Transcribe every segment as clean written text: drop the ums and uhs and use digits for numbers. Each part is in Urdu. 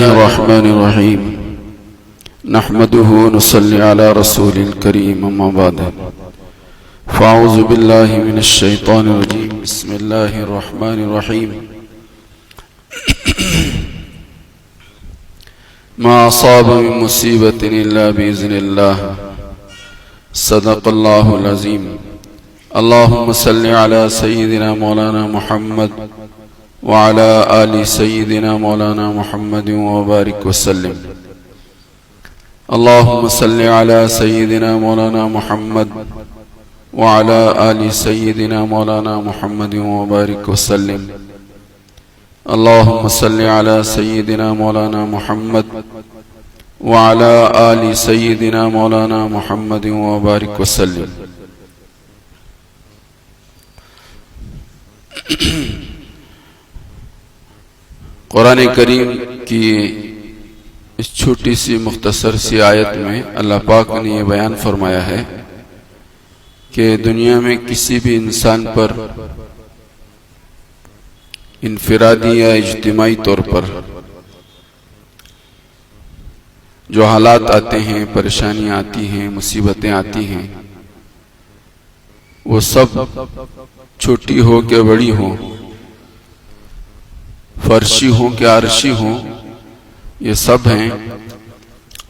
الرحمن الرحيم نحمده ونصلي على رسول الكريم أما بعد فأعوذ بالله من الشيطان الرجيم بسم الله الرحمن الرحيم ما أصاب من مصيبة إلا بإذن الله صدق الله العظيم اللهم صل على سيدنا مولانا محمد وعلى آل سيدنا مولانا محمد وبارك وسلم اللهم صل على سيدنا مولانا محمد وعلى آل سيدنا مولانا محمد وبارك وسلم اللهم صل على سيدنا مولانا محمد وعلى آل سيدنا مولانا محمد وبارك وسلم قرآن کریم کی اس چھوٹی سی مختصر سی آیت میں اللہ پاک نے یہ بیان فرمایا ہے کہ دنیا میں کسی بھی انسان پر انفرادی یا اجتماعی طور پر جو حالات آتے ہیں، پریشانیاں آتی ہیں، مصیبتیں آتی ہیں، وہ سب چھوٹی ہو کہ بڑی ہو، فرشی ہوں کہ عرشی ہوں، یہ سب ہیں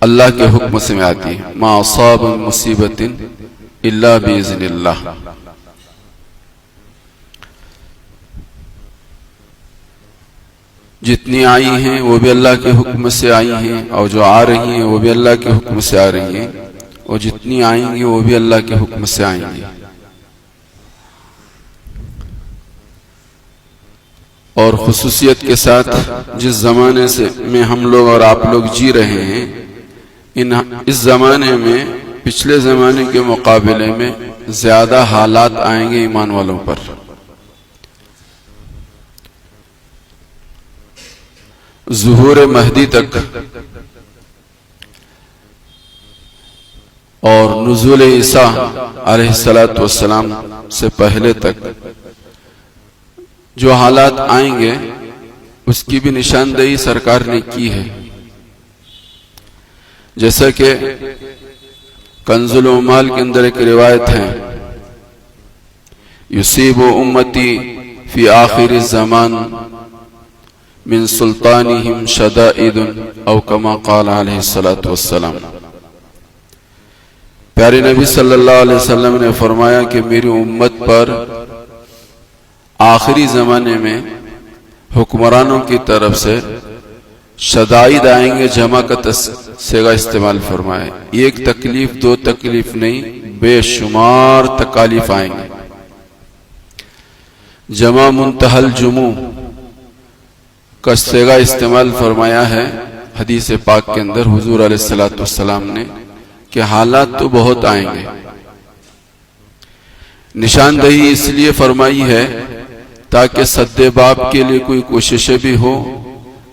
اللہ کے حکم سے میں آتی ہیں۔ ما اصاب من مصیبت الا باذن اللہ۔ جتنی آئی ہیں وہ بھی اللہ کے حکم سے آئی ہیں، اور جو آ رہی ہیں وہ بھی اللہ کے حکم سے آ رہی ہیں، اور جتنی آئیں گی وہ بھی اللہ کے حکم سے آئیں گی۔ اور خصوصیت کے ساتھ جس زمانے میں ہم لوگ اور آپ لوگ جی رہے ہیں، اس زمانے میں پچھلے زمانے کے مقابلے میں زیادہ حالات آئیں گے ایمان والوں پر۔ ظہور مہدی تک اور نزول عیسیٰ علیہ السلام سے پہلے تک جو حالات آئیں گے اس کی بھی نشاندہی سرکار نے کی ہے، جیسا کہ کنز العمال کے اندر ایک روایت ہے، یصیب امتی فی آخر الزمان من سلطانہم شدائد او کما قال علیہ السلام۔ پیارے نبی صلی اللہ علیہ وسلم نے فرمایا کہ میری امت پر آخری زمانے میں حکمرانوں کی طرف سے شدائد آئیں گے، جمع کا صیغہ استعمال فرمائے، ایک تکلیف دو تکلیف نہیں، بے شمار تکالیف آئیں گے۔ جمع منتہی الجموع کا صیغہ استعمال فرمایا ہے حدیث پاک کے اندر حضور علیہ السلام نے کہ حالات تو بہت آئیں گے۔ نشاندہی اس لیے فرمائی ہے تاکہ صد باب کے لیے کوئی کوششیں بھی ہو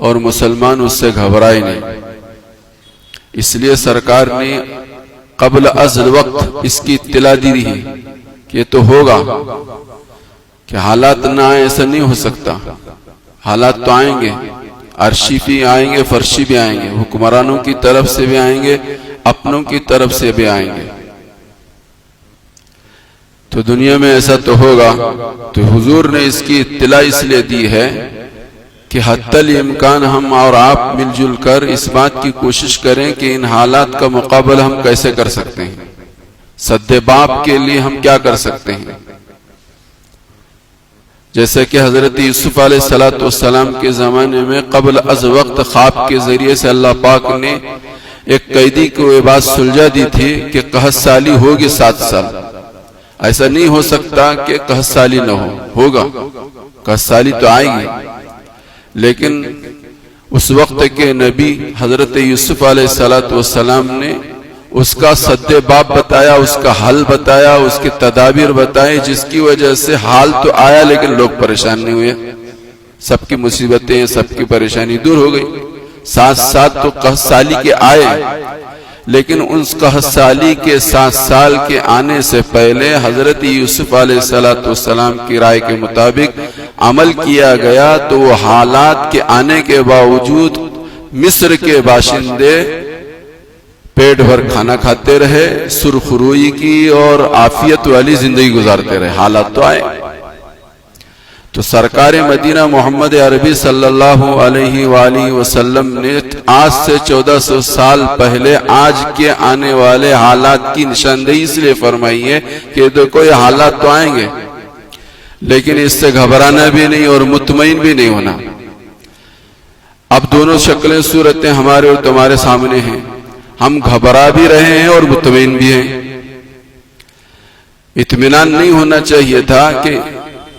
اور مسلمان اس سے گھبرائے نہیں۔ اس لیے سرکار نے قبل از وقت اس کی اطلاع دی ہے کہ یہ تو ہوگا، کہ حالات نہ آئیں ایسا نہیں ہو سکتا، حالات تو آئیں گے، عرشی بھی آئیں گے، فرشی بھی آئیں گے، حکمرانوں کی طرف سے بھی آئیں گے، اپنوں کی طرف سے بھی آئیں گے۔ تو دنیا میں ایسا تو ہوگا، تو حضور نے اس کی اطلاع اس لیے دی ہے کہ حتی الامکان ہم اور آپ مل جل کر اس بات کی کوشش کریں کہ ان حالات کا مقابلہ ہم کیسے کر سکتے ہیں، صد باب کے لیے ہم کیا کر سکتے ہیں۔ جیسے کہ حضرت یوسف علیہ السلام کے زمانے میں قبل از وقت خواب کے ذریعے سے اللہ پاک نے ایک قیدی کو یہ بات سلجھا دی تھی کہ قحط سالی ہوگی 7 سال۔ ایسا نہیں ہو سکتا کہ قحط سالی نہ ہوگا، قحط سالی تو آئے گی، لیکن اس وقت کے نبی حضرت یوسف علیہ السلام نے اس کا صد باب بتایا، اس کا حل بتایا، اس کی تدابیر بتائے، جس کی وجہ سے حال تو آیا لیکن لوگ پریشان نہیں ہوئے، سب کی مصیبتیں، سب کی پریشانی دور ہو گئی۔ 7 سال تو قحط سالی کے آئے، لیکن اس قحط سالی کے 7 سال کے آنے سے پہلے حضرت یوسف علیہ السلام کی رائے کے مطابق عمل کیا گیا، تو وہ حالات کے آنے کے باوجود مصر کے باشندے پیٹ بھر کھانا کھاتے رہے، سرخروئی کی اور عافیت والی زندگی گزارتے رہے، حالات تو آئے۔ تو سرکار مدینہ محمد عربی صلی اللہ علیہ وآلہ وسلم نے آج سے 1400 سال پہلے آج کے آنے والے حالات کی نشاندہی اس لیے فرمائی ہے کہ دیکھو یہ حالات تو آئیں گے، لیکن اس سے گھبرانا بھی نہیں اور مطمئن بھی نہیں ہونا۔ اب دونوں شکلیں صورتیں ہمارے اور تمہارے سامنے ہیں، ہم گھبرا بھی رہے ہیں اور مطمئن بھی ہیں۔ اطمینان نہیں ہونا چاہیے تھا کہ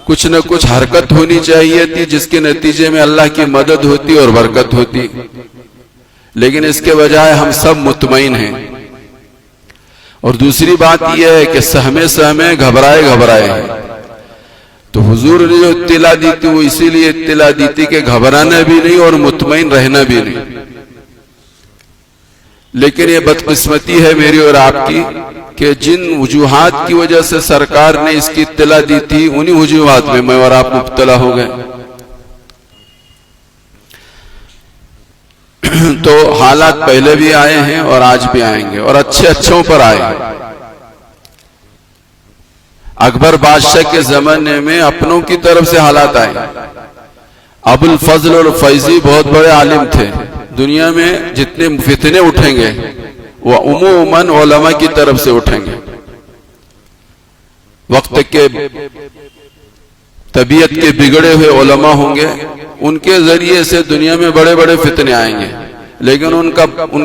کچھ نہ کچھ حرکت ہونی چاہیے تھی جس کے نتیجے میں اللہ کی مدد ہوتی اور برکت ہوتی، لیکن اس کے بجائے ہم سب مطمئن ہیں۔ اور دوسری بات یہ ہے کہ سہمے گھبرائے ہیں۔ تو حضور نے جو اطلاع دی تھی وہ اسی لیے اطلاع دی تھی کہ گھبرانا بھی نہیں اور مطمئن رہنا بھی نہیں۔ لیکن یہ بدقسمتی ہے میری اور آپ کی کہ جن وجوہات کی وجہ سے سرکار نے اس کی اطلاع دی تھی انہی وجوہات میں میں اور آپ مبتلا ہو گئے۔ تو حالات پہلے بھی آئے ہیں اور آج بھی آئیں گے، اور اچھوں پر آئے ہیں۔ اکبر بادشاہ کے زمانے میں اپنوں کی طرف سے حالات آئے۔ ابو الفضل الفیضی بہت بڑے عالم تھے، دنیا میں جتنے فتنے اٹھیں گے وہ عموماً علماء کی طرف سے اٹھیں گے۔ وقت کے طبیعت کے بگڑے ہوئے علماء ہوں گے، ان کے ذریعے سے دنیا میں بڑے بڑے فتنے آئیں گے، لیکن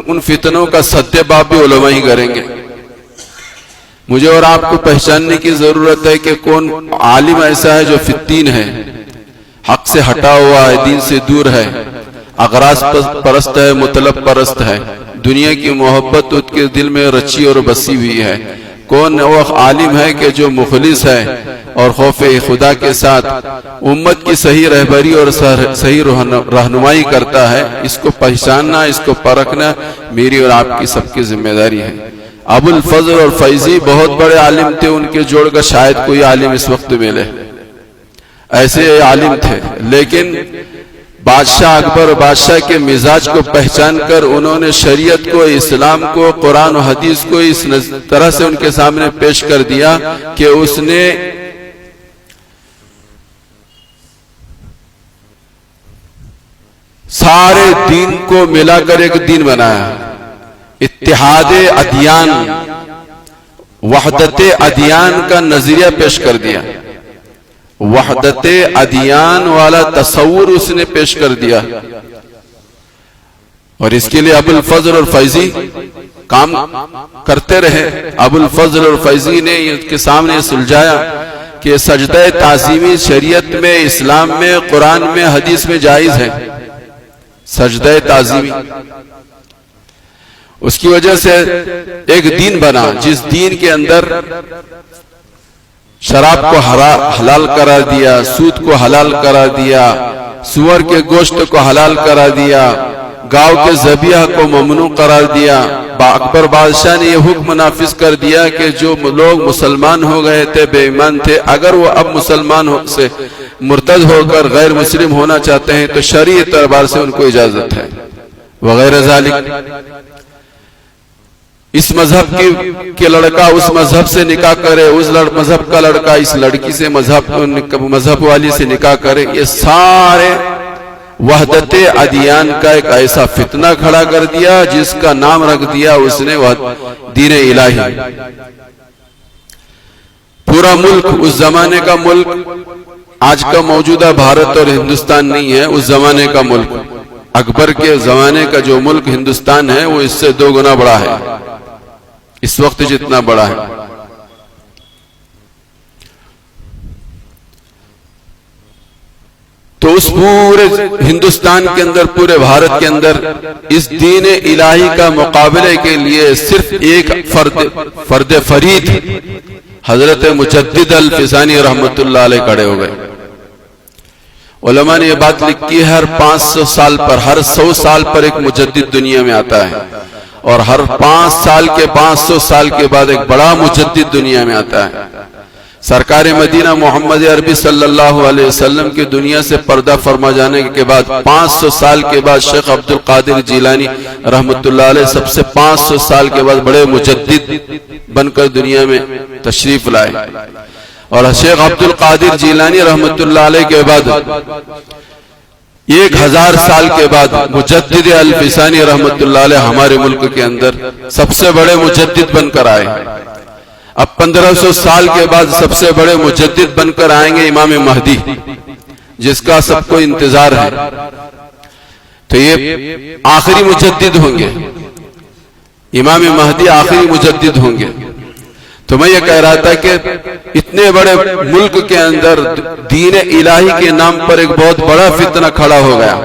ان فتنوں کا سد باب بھی علماء ہی کریں گے۔ مجھے اور آپ کو پہچاننے کی ضرورت ہے کہ کون عالم ایسا ہے جو فتین ہے، حق سے ہٹا ہوا ہے، دین سے دور ہے، اغراض پرست ہے، مطلب پرست ہے، دنیا کی محبت اس کے دل میں رچی اور بسی ہوئی ہے۔ کون وہ عالم ہے کہ جو مخلص ہے اور خوف خدا کے ساتھ امت کی صحیح رہبری اور صحیح رہنمائی کرتا ہے؟ اس کو پہچاننا، اس کو پرکھنا میری اور آپ کی سب کی ذمہ داری ہے۔ ابو الفضل اور فیضی بہت بڑے عالم تھے، ان کے جوڑ کا شاید کوئی عالم اس وقت ملے، ایسے عالم تھے۔ لیکن بادشاہ اکبر بادشاہ کے مزاج کو پہچان کر انہوں نے شریعت کو، اسلام کو، قرآن و حدیث کو اس طرح سے ان کے سامنے پیش کر دیا کہ اس نے سارے دین کو ملا کر ایک دین بنایا، اتحاد ادیان، وحدت ادیان کا نظریہ پیش کر دیا، وحدت ادیان والا تصور اس نے پیش کر دیا۔ اور اس کے لیے ابو الفضل اور فیضی کام کرتے رہے۔ ابو الفضل اور فیضی نے اس کے سامنے سلجھایا کہ سجدہ تعظیمی شریعت میں، اسلام میں، قرآن میں، حدیث میں جائز ہے، سجدہ تعظیمی۔ اس کی وجہ سے ایک دین بنا جس دین کے اندر شراب کو حلال قرار دیا، سود کو حلال قرار دیا، سور کے گوشت کو حلال قرار دیا، گاؤں کے ذبیحہ کو ممنوع قرار دیا۔ اکبر بادشاہ نے یہ حکم نافذ کر دیا کہ جو لوگ مسلمان ہو گئے تھے، بے ایمان تھے، اگر وہ اب مسلمان سے مرتد ہو کر غیر مسلم ہونا چاہتے ہیں تو شرعی اعتبار سے ان کو اجازت ہے، وغیرہ ذالک۔ اس مذہب کے لڑکا اس مذہب سے نکاح کرے، اس مذہب کا لڑکا اس لڑکی سے مذہب والی سے نکاح کرے۔ یہ سارے وحدت ادیان کا ایک ایسا فتنہ کھڑا کر دیا جس کا نام رکھ دیا اس نے دین الہی۔ پورا ملک، اس زمانے کا ملک آج کا موجودہ بھارت اور ہندوستان نہیں ہے، اس زمانے کا ملک، اکبر کے زمانے کا جو ملک ہندوستان ہے وہ اس سے 2 گنا بڑا ہے، اس وقت جتنا بڑا ہے۔ تو اس پورے ہندوستان کے اندر، پورے بھارت کے اندر اس دین الہی کا مقابلے کے لیے صرف ایک فرد فرید حضرت مجدد الفسانی رحمت اللہ علیہ کھڑے ہو گئے۔ علماء نے یہ بات لکھی ہے، ہر 500 سال پر، ہر 100 سال پر ایک مجدد دنیا میں آتا ہے، اور ہر 5 سال کے 500 سال کے بعد ایک بڑا مجدد دنیا میں آتا ہے۔ سرکار مدینہ محمد عربی صلی اللہ علیہ وسلم کی دنیا سے پردہ فرما جانے کے بعد 500 سال کے بعد شیخ عبد القادر جیلانی رحمت اللہ علیہ سب سے 500 سال کے بعد بڑے مجدد بن کر دنیا میں تشریف لائے، اور شیخ عبد القادر جیلانی رحمت اللہ علیہ کے بعد 1000 سال کے بعد مجدد الفسانی رحمت اللہ علیہ ہمارے ملک کے اندر سب سے بڑے مجدد بن کر آئے۔ اب 1500 سال کے بعد سب سے بڑے مجدد بن کر آئیں گے امام مہدی، جس کا سب کو انتظار ہے، تو یہ آخری مجدد ہوں گے، امام مہدی آخری مجدد ہوں گے۔ تو میں یہ کہہ رہا تھا کہ اتنے بڑے ملک کے اندر دین الہی کے نام پر ایک بہت بڑا فتنہ کھڑا ہو گیا،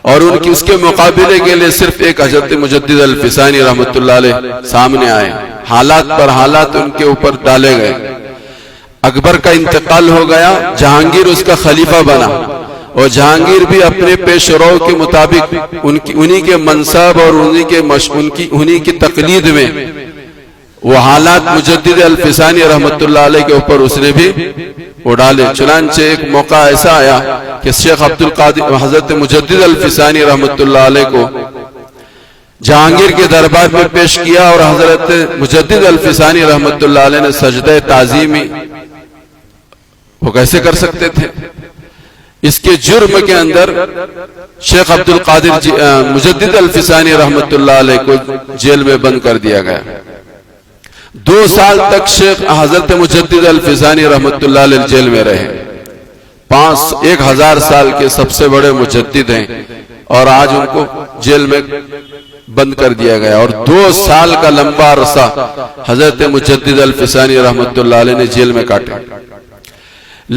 اور اس کے مقابلے کے لیے صرف ایک حضرت مجدد الفسانی رحمت اللہ علیہ سامنے آئے، حالات پر حالات ان کے اوپر ڈالے گئے۔ اکبر کا انتقال ہو گیا، جہانگیر اس کا خلیفہ بنا، اور جہانگیر بھی اپنے پیش رو کے مطابق انہی کے منصب اور انہی کی تقلید میں وہ حالات مجدد الفسانی رحمت اللہ علیہ کے اوپر اس نے بھی اڑالے۔ چنانچہ ایک موقع ایسا آیا کہ شیخ عبد القادر حضرت مجدد الفسانی رحمت اللہ علیہ کو جہانگیر کے دربار میں پیش کیا، اور حضرت مجدد الفسانی رحمت اللہ علیہ نے سجدہ تعظیمی وہ کیسے کر سکتے تھے؟ اس کے جرم کے اندر شیخ عبد القادر مجدد الفسانی رحمت اللہ علیہ کو جیل میں بند کر دیا گیا۔ 2 سال تک شیخ حضرت مجدد الفسانی رحمت اللہ علیہ جیل میں رہے۔ 1000 سال کے سب سے بڑے مجدد ہیں، اور آج ان کو جیل میں بند کر دیا گیا، اور 2 سال کا لمبا عرصہ حضرت مجدد الفسانی رحمت اللہ علیہ نے جیل میں کاٹے۔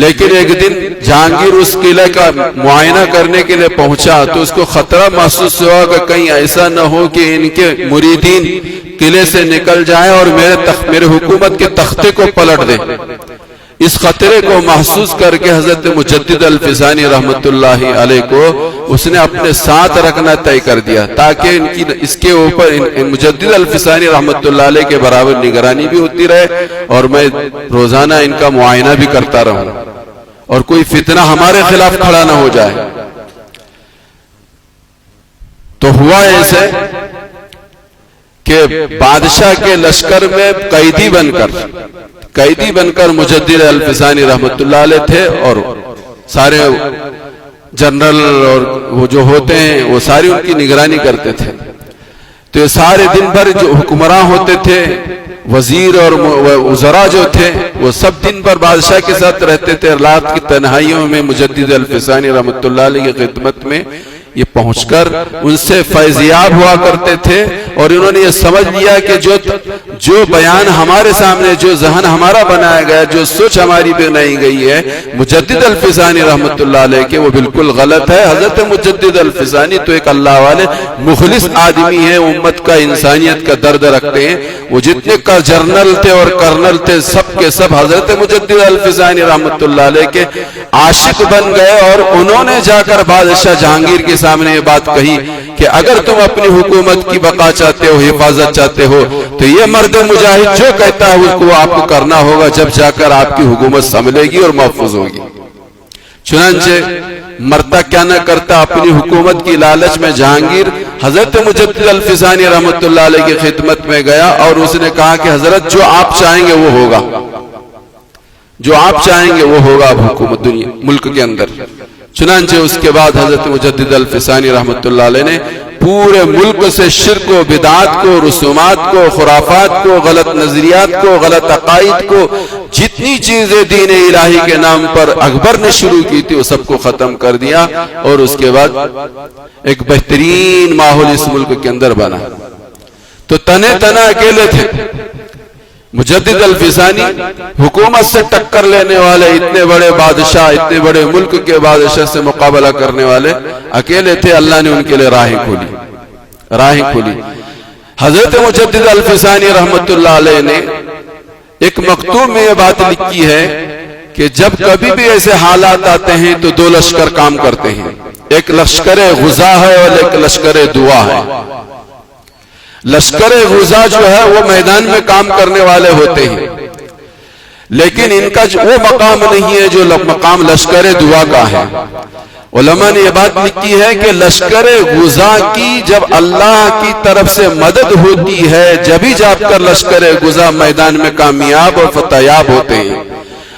لیکن ایک دن جہانگیر اس قلعے کا معائنہ کرنے کے لیے پہنچا تو اس کو خطرہ محسوس ہوا کہ کہیں ایسا نہ ہو کہ ان کے مریدین قلعے سے نکل جائیں اور میرے حکومت کے تختے کو پلٹ دیں۔ اس خطرے کو محسوس کر کے حضرت مجدد الفسانی رحمت اللہ علیہ کو اس نے اپنے ساتھ رکھنا طے کر دیا، تاکہ اس کے اوپر مجدد الفسانی رحمت اللہ علیہ کے برابر نگرانی بھی ہوتی رہے، اور میں روزانہ ان کا معائنہ بھی کرتا رہوں، اور کوئی فتنہ ہمارے خلاف کھڑا نہ ہو جائے۔ تو ہوا ایسے کہ بادشاہ کے لشکر میں قیدی بن کر مجدد الفسانی رحمت اللہ علیہ تھے، اور سارے جنرل اور وہ جو ہوتے ہیں وہ ساری ان کی نگرانی کرتے تھے۔ تو یہ سارے دن بھر جو حکمراں ہوتے تھے، وزیر اور وزراء جو تھے، وہ سب دن بھر بادشاہ کے ساتھ رہتے تھے۔ رات کی تنہائیوں میں مجدد الفسانی رحمت اللہ علیہ کی خدمت میں یہ پہنچ کر ان سے فیضیاب ہوا کرتے تھے، اور انہوں نے یہ سمجھ لیا کہ جو بیان ہمارے سامنے، جو ذہن ہمارا بنایا گیا، جو سوچ ہماری بنائی گئی ہے مجدد الفسانی رحمت اللہ علیہ کے، وہ بالکل غلط ہے۔ حضرت مجدد الفسانی تو ایک اللہ والے مخلص آدمی ہیں، امت کا انسانیت کا درد رکھتے ہیں۔ وہ جتنے کا جرنل تھے اور کرنل تھے، سب کے سب حضرت مجدد الفسانی رحمت اللہ علیہ کے عاشق بن گئے، اور انہوں نے جا کر بادشاہ جہانگیر کے سامنے یہ بات کہی کہ اگر تم اپنی حکومت کی بقا چاہتے ہو، حفاظت چاہتے ہو، تو یہ مرد مجاہد جو کہتا ہے اس کو آپ کو کرنا ہوگا، جب جا کر آپ کی حکومت سنبھلے گی اور محفوظ ہوگی۔ چنانچہ مرتا کیا نہ کرتا، اپنی حکومت کی لالچ میں جہانگیر حضرت مجدد الفسانی رحمت اللہ علیہ کی خدمت میں گیا، اور اس نے کہا کہ حضرت جو آپ چاہیں گے وہ ہوگا، جو آپ چاہیں گے وہ ہوگا اب حکومت دنیا ملک کے اندر۔ چنانچہ اس کے بعد حضرت مجدد الفسانی رحمت اللہ علیہ نے پورے ملک سے شرک و بدعات کو، رسومات کو، خرافات کو، غلط نظریات کو، غلط عقائد کو، جتنی چیزیں دین الہی کے نام پر اکبر نے شروع کی تھی وہ سب کو ختم کر دیا، اور اس کے بعد ایک بہترین ماحول اس ملک کے اندر بنا۔ تو تنے تنا اکیلے تھے مجدد الفسانی، حکومت سے ٹکر لینے والے اتنے بڑے بادشاہ، اتنے بڑے ملک کے بادشاہ سے مقابلہ کرنے والے اکیلے تھے۔ اللہ نے ان کے لیے راہیں کھولی۔ حضرت مجدد الفسانی رحمت اللہ علیہ نے ایک مکتوب میں یہ بات لکھی ہے کہ جب کبھی بھی ایسے حالات آتے ہیں تو 2 لشکر کام کرتے ہیں، ایک لشکر غزا ہے اور ایک لشکر دعا ہے۔ لشکر غزا جو ہے وہ میدان میں کام کرنے والے ہوتے ہیں، لیکن ان کا وہ مقام نہیں ہے جو مقام لشکر دعا کا ہے۔ علماء نے یہ بات لکھی ہے کہ لشکر غزا کی جب اللہ کی طرف سے مدد ہوتی ہے جبھی جا کر لشکر غزا میدان میں کامیاب اور فتحیاب ہوتے ہیں،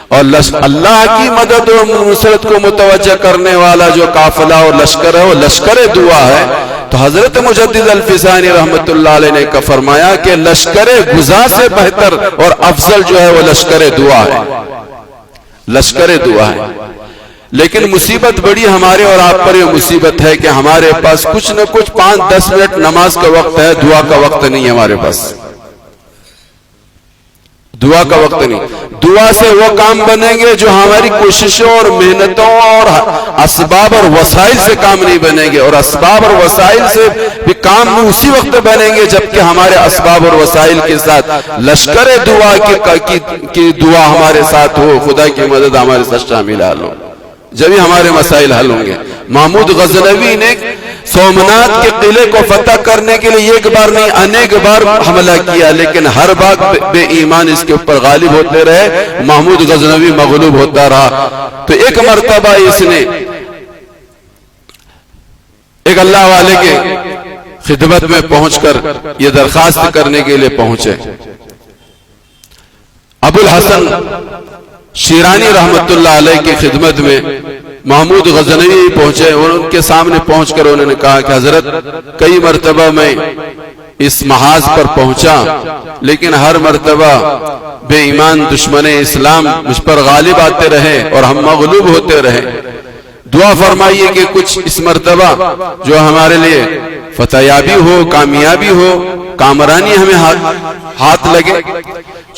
اور اللہ کی مدد اور نصرت کو متوجہ کرنے والا جو قافلہ اور لشکر ہے وہ لشکر دعا ہے۔ تو حضرت مجدد الفسانی رحمت اللہ علیہ نے فرمایا کہ لشکر غزا سے بہتر اور افضل جو ہے وہ لشکر دعا ہے، لشکر دعا ہے۔ لیکن مصیبت بڑی ہمارے اور آپ پر یہ مصیبت ہے کہ ہمارے پاس کچھ نہ کچھ 5-10 منٹ نماز کا وقت ہے، دعا کا وقت نہیں ہے ہمارے پاس، دعا کا وقت نہیں۔ دعا سے وہ کام بنیں گے جو ہماری کوششوں اور محنتوں اور اسباب اور وسائل سے کام نہیں بنیں گے، اور اسباب اور وسائل سے بھی کام اسی وقت بنیں گے جبکہ ہمارے اسباب اور وسائل کے ساتھ لشکر دعا کی دعا ہمارے ساتھ ہو، خدا کی مدد ہمارے ساتھ شامل ہو، جبھی ہمارے مسائل حل ہوں گے۔ محمود غزنوی نے سومنات کے قلعے کو فتح کرنے کے لیے ایک بار نہیں انیک بار حملہ کیا، لیکن ہر بار بے ایمان اس کے اوپر غالب ہوتے رہے، محمود غزنوی مغلوب ہوتا رہا۔ تو ایک مرتبہ اس نے ایک اللہ والے کے خدمت میں پہنچ کر یہ درخواست کرنے کے لیے پہنچے۔ ابو الحسن شیرانی رحمت اللہ علیہ کی خدمت میں محمود غزنوی پہنچے، اور ان کے سامنے پہنچ کر انہوں نے کہا کہ حضرت کئی مرتبہ میں اس محاذ پر پہنچا، لیکن ہر مرتبہ بے ایمان دشمن اسلام مجھ پر غالب آتے رہے اور ہم مغلوب ہوتے رہے، دعا فرمائیے کہ کچھ اس مرتبہ جو ہمارے لیے فتحیابی ہو، کامیابی ہو، کامرانی ہمیں ہاتھ لگے۔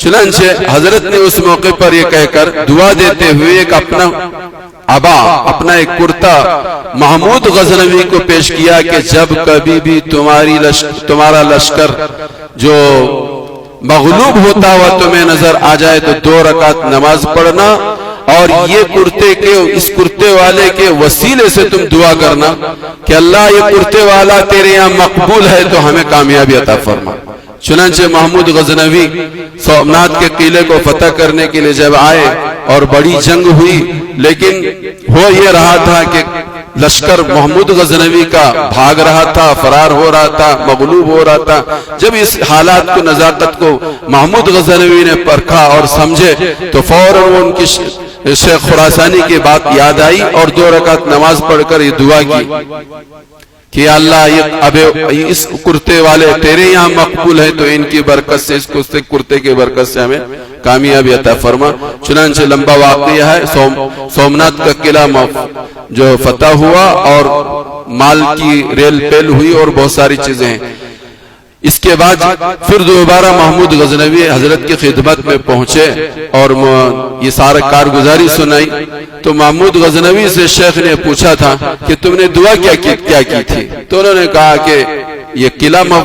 چنانچہ حضرت نے اس موقع پر یہ کہہ کر دعا دیتے ہوئے ایک اپنا ایک کرتا محمود غزنوی کو پیش کیا کہ جب کبھی بھی تمہارا لشکر جو مغلوب ہوتا ہوا تمہیں نظر آ جائے تو 2 رکعت نماز پڑھنا، اور یہ اس کرتے والے کے وسیلے سے تم دعا کرنا کہ اللہ یہ کرتے والا تیرے یہاں مقبول ہے تو ہمیں کامیابی عطا فرما۔ چنانچہ محمود غزنوی سومنات کے قلعے کو فتح کرنے کے لیے جب آئے اور بڑی جنگ ہوئی، لیکن ہو یہ رہا تھا کہ لشکر محمود غزنوی کا بھاگ رہا تھا، فرار ہو رہا تھا، مغلوب ہو رہا تھا۔ جب اس حالات کو، نزاکت کو محمود غزنوی نے پرکھا اور سمجھے تو فوراً وہ ان کی شیخ خراسانی کی بات یاد آئی اور 2 رکعت نماز پڑھ کر یہ دعا کی کہ اللہ اب اس کرتے والے تیرے یہاں مقبول ہے تو ان کی برکت سے، اس کرتے کی برکت سے ہمیں کامیابی عطا فرما۔ چنانچہ لمبا واقعہ ہے، سومنات کا قلعہ جو فتح ہوا اور مال کی ریل پیل ہوئی اور بہت ساری چیزیں ہیں۔ اس کے بعد پھر دوبارہ محمود غزنوی حضرت کی خدمت میں پہنچے اور یہ سارا کارگزاری سنائی تو محمود غزنوی سے شیخ نے پوچھا تھا کہ تم نے دعا کیا کی تھی؟ تو انہوں نے کہا کہ یہ قلعہ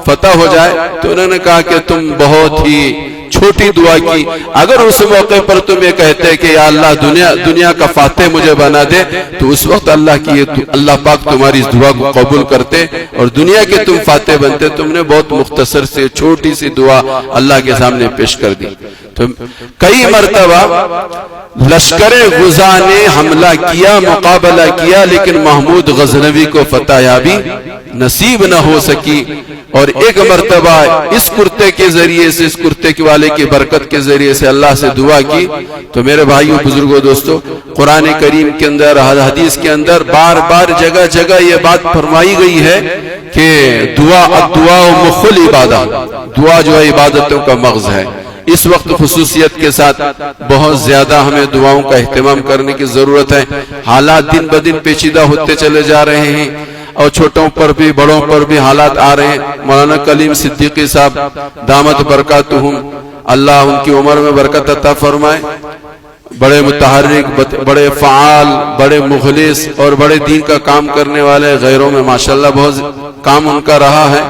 فتح ہو جائے۔ تو انہوں نے کہا کہ تم بہت ہی چھوٹی دعا کی، اگر اس موقع پر تم یہ کہتے کہ یا اللہ دنیا کا فاتح مجھے بنا دے تو اس وقت اللہ پاک تمہاری اس دعا کو قبول کرتے اور دنیا کے تم فاتح بنتے۔ تم نے بہت مختصر سے چھوٹی سی دعا اللہ کے سامنے پیش کر دی۔ تو کئی مرتبہ لشکر غزا نے حملہ کیا، مقابلہ کیا، لیکن محمود غزنوی کو فتح یابی نصیب نہ ہو سکی، اور ایک مرتبہ اس کرتے کے ذریعے سے، اس کرتے کے والے کی برکت کے ذریعے سے اللہ سے دعا کی۔ تو میرے بھائیوں، بزرگوں، دوستو، قرآن کریم کے اندر، حدیث کے اندر بار بار جگہ جگہ یہ بات فرمائی گئی ہے کہ دعا مخ العبادہ، دعا جو ہے عبادتوں کا مغز ہے۔ اس وقت خصوصیت کے ساتھ بہت زیادہ ہمیں دعاؤں کا اہتمام کرنے کی ضرورت ہے۔ حالات دن بدن پیچیدہ ہوتے چلے جا رہے ہیں اور چھوٹوں پر بھی بڑوں پر بھی حالات آ رہے ہیں۔ مولانا کلیم صدیقی صاحب دامت برکاتہم، اللہ ان کی عمر میں برکت عطا فرمائے، بڑے متحرک، بڑے فعال، بڑے مخلص اور بڑے دین کا کام کرنے والے، غیروں میں ماشاءاللہ بہت کام ان کا رہا ہے۔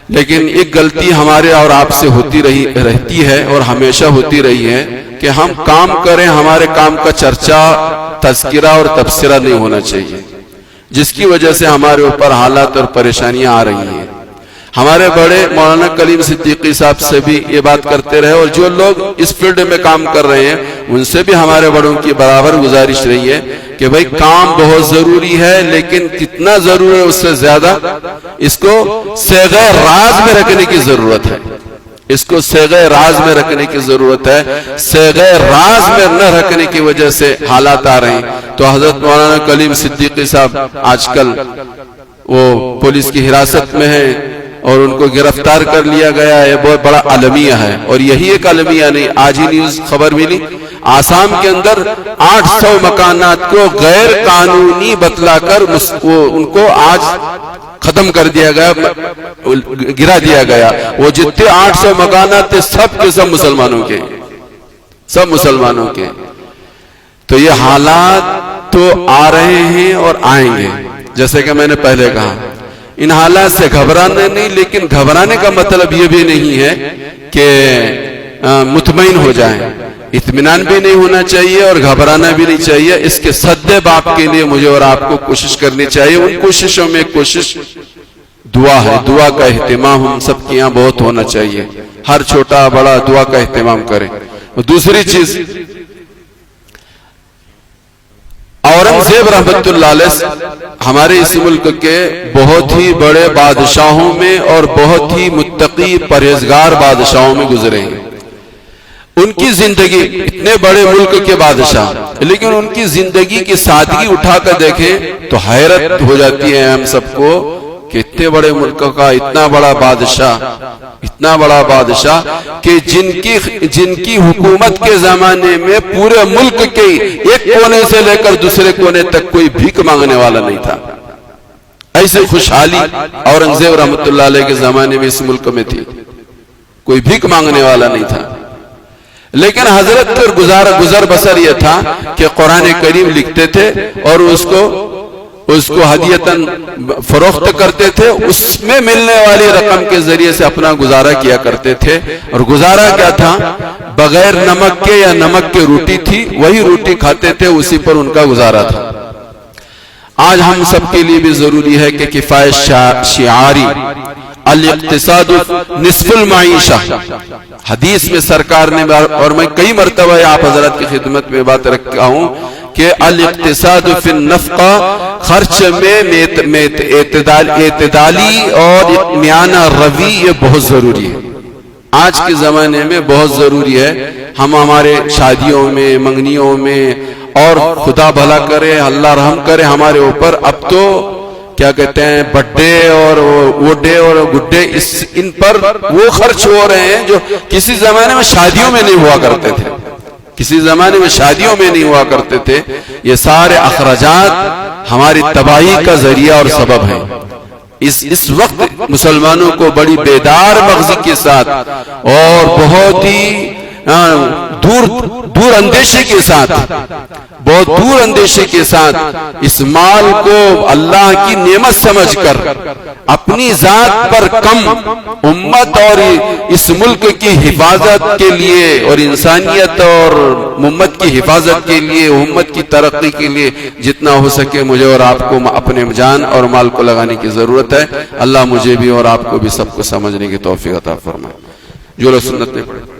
لیکن ایک غلطی ہمارے اور آپ سے ہوتی رہتی ہے اور ہمیشہ ہوتی رہی ہے کہ ہم کام کریں، ہمارے کام کا چرچا، تذکرہ اور تبصرہ نہیں ہونا چاہیے، جس کی وجہ سے ہمارے اوپر حالات اور پریشانیاں آ رہی ہیں۔ ہمارے بڑے مولانا کلیم صدیقی صاحب سے بھی یہ بات کرتے رہے، اور جو لوگ اس فیلڈ میں کام کر رہے ہیں ان سے بھی ہمارے بڑوں کی برابر گزارش رہی ہے کہ بھائی کام بہت ضروری ہے، لیکن کتنا ضروری ہے اس سے زیادہ اس کو صیغہ راز میں رکھنے کی ضرورت ہے، اس کو صیغہ راز میں رکھنے کی ضرورت ہے۔ صیغہ راز میں نہ رکھنے کی وجہ سے حالات آ رہے ہیں۔ تو حضرت مولانا کلیم صدیقی صاحب آج کل وہ پولیس کی حراست میں ہیں اور ان کو گرفتار کر لیا گیا ہے، بہت بڑا المیہ ہے۔ اور یہی ایک المیہ نہیں، آج ہی نیوز خبر ملی آسام کے اندر 800 مکانات کو غیر قانونی بتلا کر ان کو آج ختم کر دیا گیا، گرا دیا گیا۔ وہ جتنے 800 مکانات تھے سب کے سب مسلمانوں کے، سب مسلمانوں کے۔ تو یہ حالات تو آ رہے ہیں اور آئیں گے، جیسے کہ میں نے پہلے کہا ان حالات سے گھبرانا نہیں، لیکن گھبرانے کا مطلب یہ بھی نہیں ہے کہ مطمئن ہو جائیں، اطمینان بھی نہیں ہونا چاہیے اور گھبرانا بھی نہیں چاہیے۔ اس کے سدے باب کے لیے مجھے اور آپ کو کوشش کرنی چاہیے۔ ان کوششوں میں کوشش دعا ہے، دعا کا اہتمام ہم سب کے یہاں بہت ہونا چاہیے، ہر چھوٹا بڑا دعا کا اہتمام کریں۔ اور دوسری چیز، اورنگزیب رحمت اللہ علیہ ہمارے اس ملک کے بہت ہی بڑے بادشاہوں میں اور بہت ہی متقی پرہیزگار بادشاہوں میں گزرے ہیں۔ ان کی زندگی، اتنے بڑے ملک کے بادشاہ، لیکن ان کی زندگی کی سادگی اٹھا کر دیکھیں تو حیرت ہو جاتی ہے ہم سب کو کہ اتنے بڑے ملک کا اتنا بڑا بادشاہ کہ جن کی حکومت کے زمانے میں پورے ملک کے ایک کونے سے لے کر دوسرے کونے تک کوئی بھیک مانگنے والا نہیں تھا۔ ایسے خوشحالی اورنگزیب رحمت اللہ علیہ کے زمانے میں اس ملک میں تھی، کوئی بھیک مانگنے والا نہیں تھا۔ لیکن حضرت پر گزر بسر یہ تھا کہ قرآن کریم لکھتے تھے اور اس کو ہدیتاً فروخت کرتے تھے، اس میں ملنے والی رقم کے ذریعے سے اپنا گزارا کیا کرتے تھے۔ اور گزارا کیا تھا؟ بغیر نمک کے یا نمک کے روٹی تھی، وہی روٹی کھاتے تھے، اسی پر ان کا گزارا تھا۔ آج ہم سب کے لیے بھی ضروری ہے کہ کفایت شعاری الاقتصاد نصف المعیشہ، حدیث میں سرکار نے، اور میں کئی مرتبہ آپ حضرات کی خدمت میں بات رکھا ہوں کہ الاقتصاد فی النفقہ، خرچ میں اعتدالی اور اطمینانہ روی، یہ بہت ضروری ہے، آج کے زمانے میں بہت ضروری ہے۔ ہم ہمارے شادیوں میں، منگنیوں میں، اور خدا بھلا کرے، اللہ رحم کرے ہمارے اوپر، اب تو کیا کہتے ہیں بڈے اور وڈے اور گڈے، ان پر وہ خرچ ہو رہے ہیں جو کسی زمانے میں شادیوں میں نہیں ہوا کرتے تھے، کسی زمانے میں شادیوں میں نہیں ہوا کرتے تھے۔ یہ سارے اخراجات ہماری تباہی کا ذریعہ اور سبب ہیں۔ اس وقت مسلمانوں کو بڑی بیدار مغزی کے ساتھ اور بہت ہی دور اندیشی کے ساتھ، بہت دور اندیشی کے ساتھ اس مال کو اللہ کی نعمت سمجھ کر اپنی ذات پر کم، امت اور اس ملک کی حفاظت کے لیے اور انسانیت اور امت کی حفاظت کے لیے، امت کی ترقی کے لیے جتنا ہو سکے مجھے اور آپ کو اپنے جان اور مال کو لگانے کی ضرورت ہے۔ اللہ مجھے بھی اور آپ کو بھی سب کو سمجھنے کی توفیق عطا فرمائے۔ جو لوگ سنت نہیں پڑھے